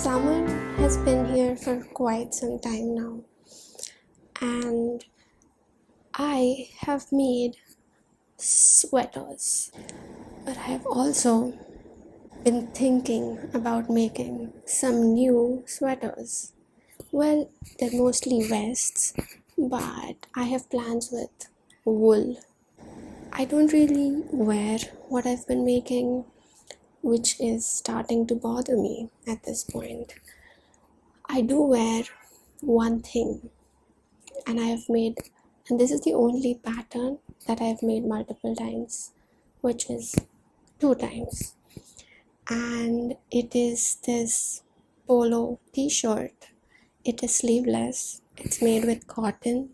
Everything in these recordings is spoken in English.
Summer has been here for quite some time now, and I have made sweaters, but I have also been thinking about making some new sweaters. Well, they're mostly vests, but I have plans with wool. I don't really wear what I've been making, which is starting to bother me at this point. I do wear one thing, and I have made, and this is the only pattern that I've made multiple times, which is two times, and it is this polo t-shirt. It is sleeveless, it's made with cotton.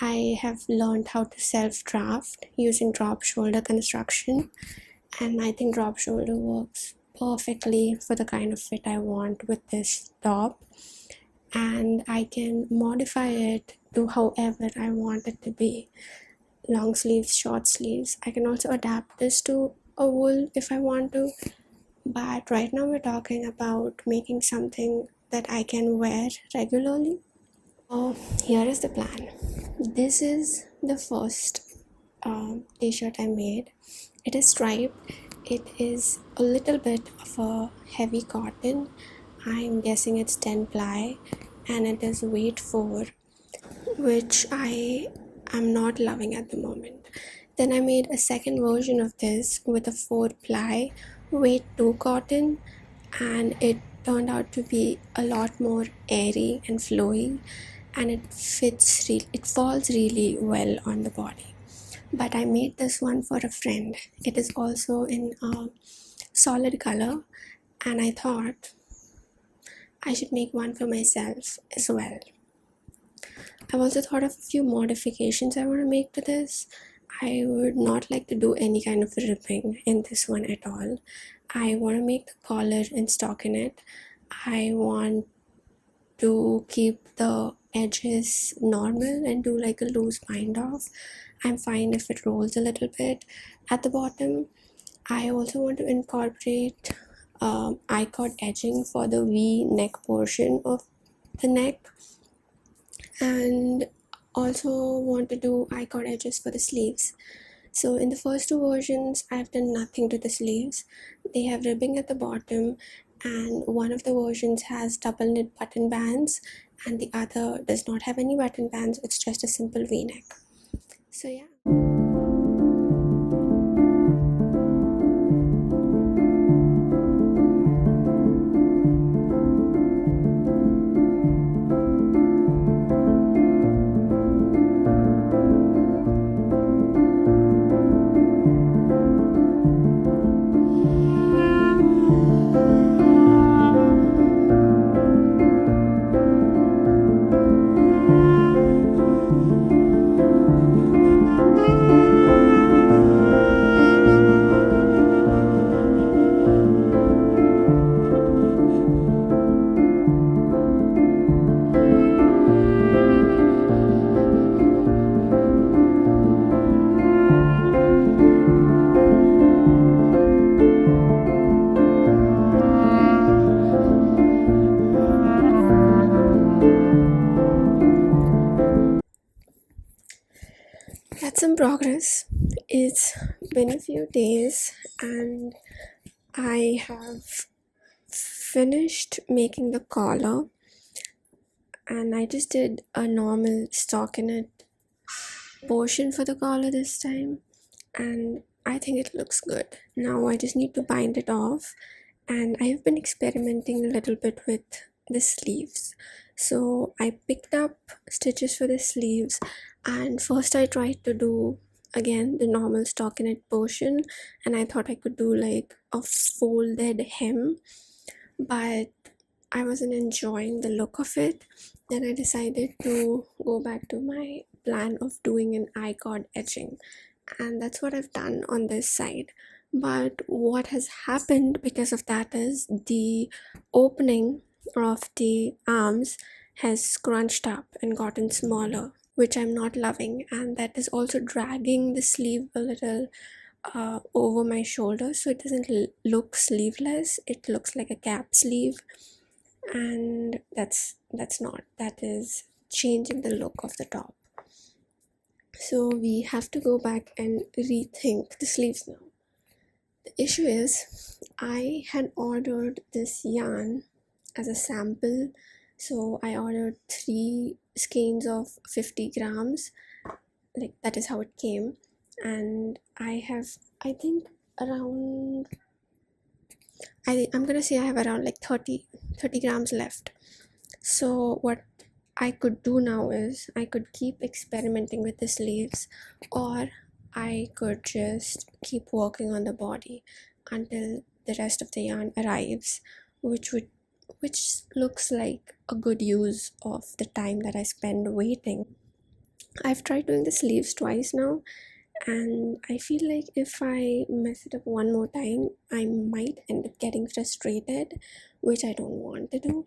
I have learned how to self-draft using drop shoulder construction, and I think drop shoulder works perfectly for the kind of fit I want with this top, and I can modify it to however I want it to be. Long sleeves, short sleeves. I can also adapt this to a wool if I want to, but right now we're talking about making something that I can wear regularly. Here is the plan. This is the first t-shirt I made. It is striped. It is a little bit of a heavy cotton. I'm guessing it's 10 ply, and it is weight 4, which I am not loving at the moment. Then I made a second version of this with a 4 ply weight 2 cotton, and it turned out to be a lot more airy and flowy, and it falls really well on the body. But I made this one for a friend. It is also in a solid color, and I thought I should make one for myself as well. I've also thought of a few modifications I want to make to this. I would not like to do any kind of ripping in this one at all. I want to make the collar and stockinette. I want to keep the edges normal and do like a loose bind off. I'm fine if it rolls a little bit at the bottom. I also want to incorporate I-cord edging for the V neck portion of the neck, and also want to do I-cord edges for the sleeves. So in the first two versions, I've done nothing to the sleeves. They have ribbing at the bottom, and one of the versions has double knit button bands, and the other does not have any button bands. It's just a simple V-neck. So yeah. That's some progress. It's been a few days, and I have finished making the collar, and I just did a normal stockinette portion for the collar this time, and I think it looks good. Now I just need to bind it off, and I've been experimenting a little bit with the sleeves. So I picked up stitches for the sleeves, and first I tried to do again the normal stockinette portion, and I thought I could do like a folded hem, but I wasn't enjoying the look of it. Then I decided to go back to my plan of doing an I-cord edging, and that's what I've done on this side. But what has happened because of that is the opening of the arms has scrunched up and gotten smaller, which I'm not loving, and that is also dragging the sleeve a little over my shoulder, so it doesn't look sleeveless. It looks like a cap sleeve, and that's not, that is changing the look of the top. So we have to go back and rethink the sleeves now. The issue is I had ordered this yarn as a sample, so I ordered 3 skeins of 50 grams, like that is how it came, and I have, I think, around, I'm gonna say I have around like 30 grams left. So what I could do now is I could keep experimenting with the sleeves, or I could just keep working on the body until the rest of the yarn arrives, which looks like a good use of the time that I spend waiting. I've tried doing the sleeves twice now, and I feel like if I mess it up one more time, I might end up getting frustrated, which I don't want to do.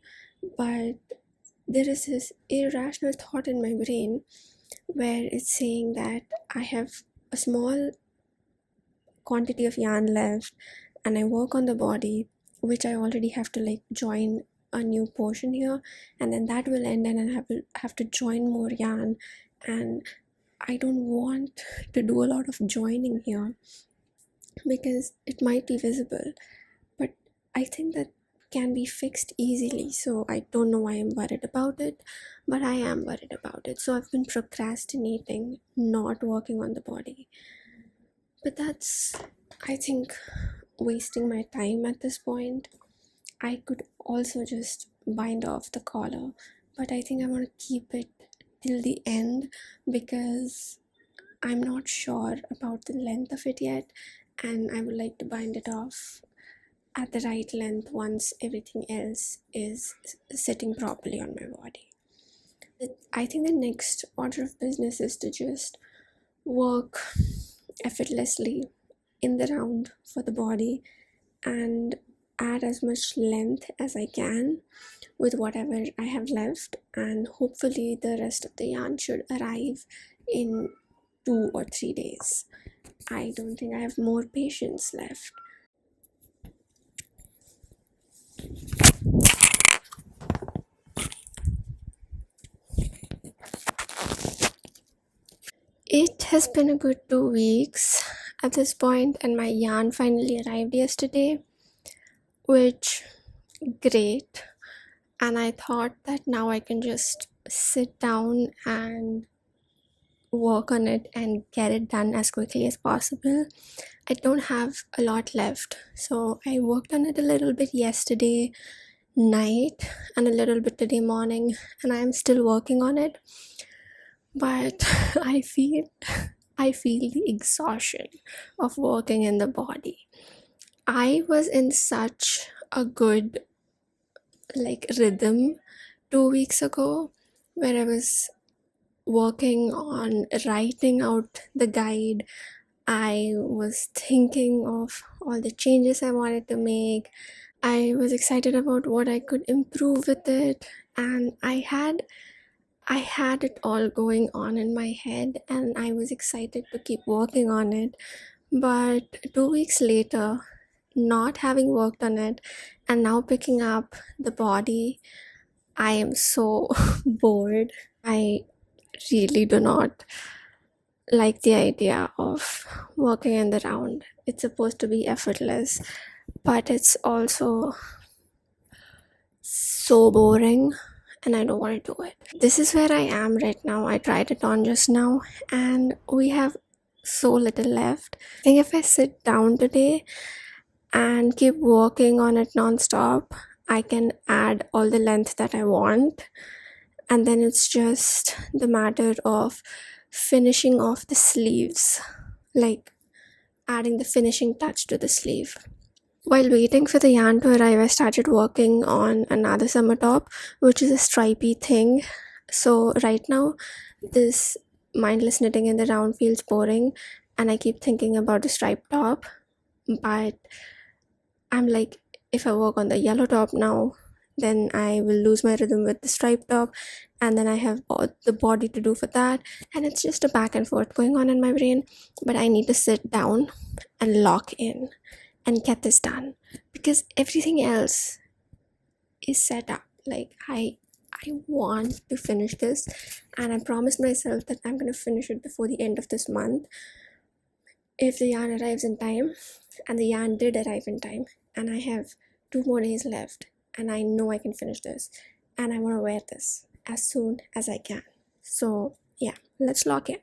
But there is this irrational thought in my brain where it's saying that I have a small quantity of yarn left and I work on the body, which I already have to like join a new portion here, and then that will end and I have to join more yarn, and I don't want to do a lot of joining here because it might be visible, but I think that can be fixed easily. So I don't know why I'm worried about it, but I am worried about it. So I've been procrastinating not working on the body, but that's, I think, wasting my time at this point. I could also just bind off the collar, but I think I want to keep it till the end because I'm not sure about the length of it yet, and I would like to bind it off at the right length once everything else is sitting properly on my body. I think the next order of business is to just work effortlessly in the round for the body and add as much length as I can with whatever I have left, and hopefully the rest of the yarn should arrive in 2 or 3 days. I don't think I have more patience left. It has been a good 2 weeks at this point, and my yarn finally arrived yesterday, which great. And I thought that now I can just sit down and work on it and get it done as quickly as possible. I don't have a lot left, so I worked on it a little bit yesterday night and a little bit today morning, and I'm still working on it, but I feel the exhaustion of working in the body. I was in such a good like rhythm 2 weeks ago where I was working on writing out the guide. I was thinking of all the changes I wanted to make. I was excited about what I could improve with it, and I had it all going on in my head, and I was excited to keep working on it. But 2 weeks later, not having worked on it and now picking up the body, I am so bored. I really do not like the idea of working in the round. It's supposed to be effortless, but it's also so boring and I don't want to do it. This is where I am right now. I tried it on just now and we have so little left. I think if I sit down today and keep working on it non-stop, I can add all the length that I want, and then it's just the matter of finishing off the sleeves, like adding the finishing touch to the sleeve. While waiting for the yarn to arrive, I started working on another summer top, which is a stripy thing. So right now, this mindless knitting in the round feels boring, and I keep thinking about the striped top, but I'm like, if I work on the yellow top now, then I will lose my rhythm with the striped top, and then I have the body to do for that, and it's just a back and forth going on in my brain. But I need to sit down and lock in and get this done because everything else is set up. Like I want to finish this, and I promised myself that I'm gonna finish it before the end of this month if the yarn arrives in time. And the yarn did arrive in time, and I have 2 more days left, and I know I can finish this, and I want to wear this as soon as I can. So yeah, let's lock in.